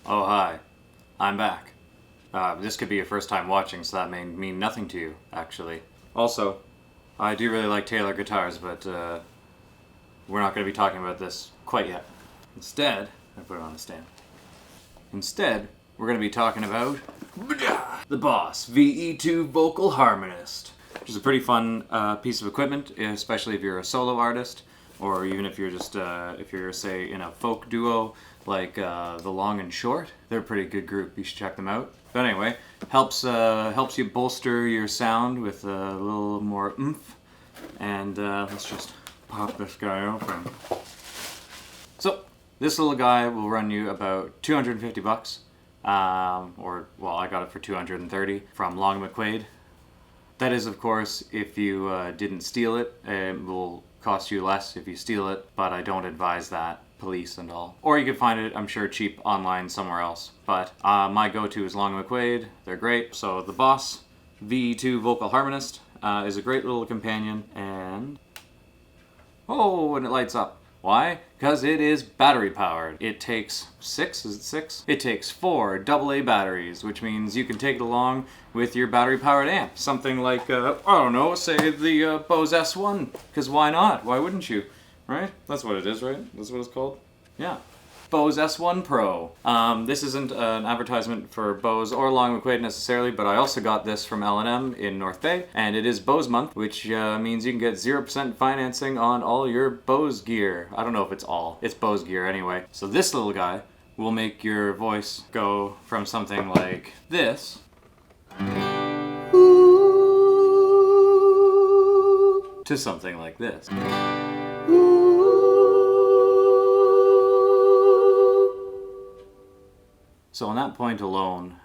Oh hi, I'm back. This could be your first time watching, so that may mean nothing to you, actually. Also, I do really like Taylor guitars, but we're not going to be talking about this quite yet. Instead, I put it on the stand. Instead, we're going to be talking about the Bose VE-2 Vocal Harmonist, which is a pretty fun piece of equipment, especially if you're a solo artist, or even if you're just if you're say in a folk duo like the Long and Short. They're a pretty good group. You should check them out. But anyway, helps you bolster your sound with a little more oomph. And let's just pop this guy open. So this little guy will run you about 250 bucks. Or well, I got it for 230 from Long and McQuaid. That is, of course, if you didn't steal it. It will cost you less if you steal it, but I don't advise that. Police and all. Or you can find it, I'm sure, cheap online somewhere else. But my go-to is Long and McQuaid. They're great. So the Bose VE-2 Vocal Harmonist is a great little companion, and and it lights up. Why? Because it is battery powered. It takes It takes 4 AA batteries, which means you can take it along with your battery powered amp. Something like, I don't know, say the Bose S1, because why not? Why wouldn't you? Right? That's what it is, right? That's what it's called? Yeah. Bose S1 Pro. This isn't an advertisement for Bose or Long McQuaid necessarily, but I also got this from L&M in North Bay, and it is Bose month, which means you can get 0% financing on all your Bose gear. I don't know if it's all. It's Bose gear anyway. So this little guy will make your voice go from something like this to something like this. So on that point alone,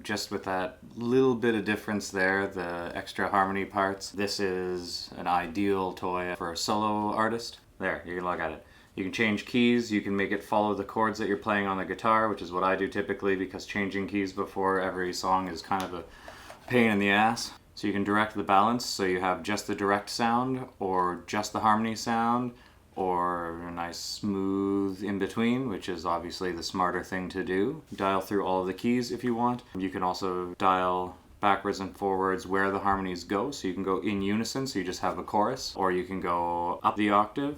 just with that little bit of difference there, the extra harmony parts, this is an ideal toy for a solo artist. There, you can look at it. You can change keys, you can make it follow the chords that you're playing on the guitar, which is what I do typically because changing keys before every song is kind of a pain in the ass. So you can direct the balance, so you have just the direct sound or just the harmony sound, or a nice smooth in between, which is obviously the smarter thing to do. Dial through all of the keys if you want. You can also dial backwards and forwards where the harmonies go, so you can go in unison, so you just have a chorus, or you can go up the octave,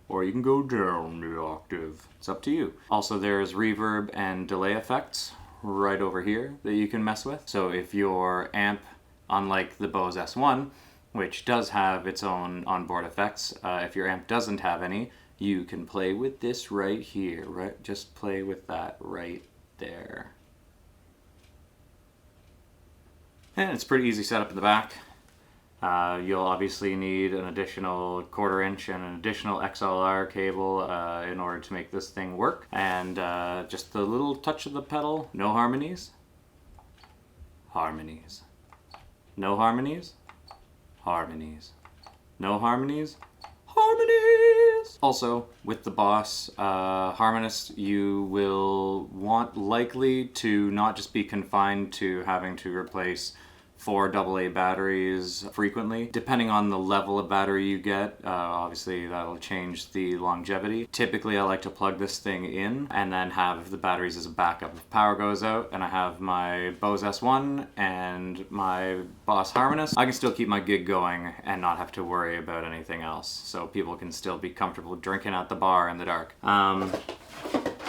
or you can go down the octave. It's up to you. Also, there's reverb and delay effects right over here that you can mess with. So if your amp, unlike the Bose S1, which does have its own onboard effects, if your amp doesn't have any, you can play with this right here, right? Just play with that right there. And it's pretty easy setup in the back. You'll obviously need an additional 1/4 inch and an additional XLR cable in order to make this thing work. And just the little touch of the pedal. No harmonies. Harmonies. No harmonies. Harmonies. No harmonies. Harmonies! Also, with the Bose Harmonist, you will want likely to not just be confined to having to replace 4 AA batteries frequently. Depending on the level of battery you get, obviously that'll change the longevity. Typically I like to plug this thing in and then have the batteries as a backup if power goes out, and I have my Bose S1 and my Bose Harmonist. I can still keep my gig going and not have to worry about anything else, so people can still be comfortable drinking at the bar in the dark.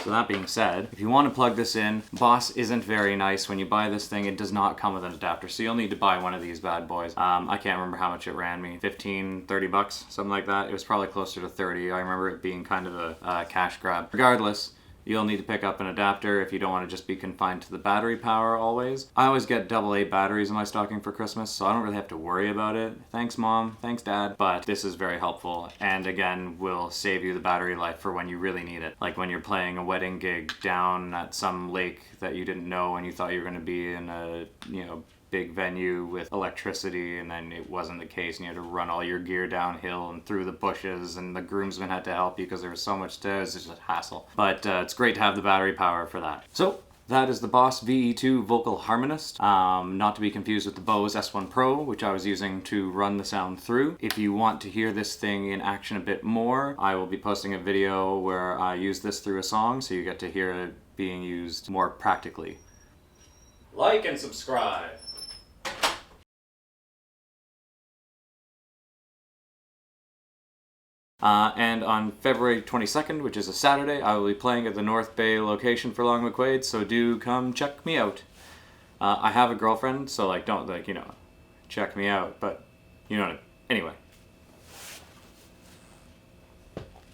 So that being said, if you want to plug this in, Bose isn't very nice. When you buy this thing, it does not come with an adapter, so you'll need to buy one of these bad boys. I can't remember how much it ran me, 15, 30 bucks, something like that. It was probably closer to 30. I remember it being kind of a cash grab. Regardless, you'll need to pick up an adapter if you don't want to just be confined to the battery power always. I always get AA batteries in my stocking for Christmas, so I don't really have to worry about it. Thanks Mom, thanks Dad, but this is very helpful, and again, will save you the battery life for when you really need it. Like when you're playing a wedding gig down at some lake that you didn't know and you thought you were going to be in a, big venue with electricity, and then it wasn't the case, and you had to run all your gear downhill and through the bushes, and the groomsmen had to help you because there was so much to it. It was just a hassle. But it's great to have the battery power for that. So That is the Boss VE-2 vocal harmonist, not to be confused with the Bose S1 Pro, which I was using to run the sound through. If you want to hear this thing in action a bit more, I will be posting a video where I use this through a song, so you get to hear it being used more practically. Like and subscribe! And on February 22nd, which is a Saturday, I will be playing at the North Bay location for Long McQuaid, so do come check me out. I have a girlfriend, so don't, check me out, but, anyway.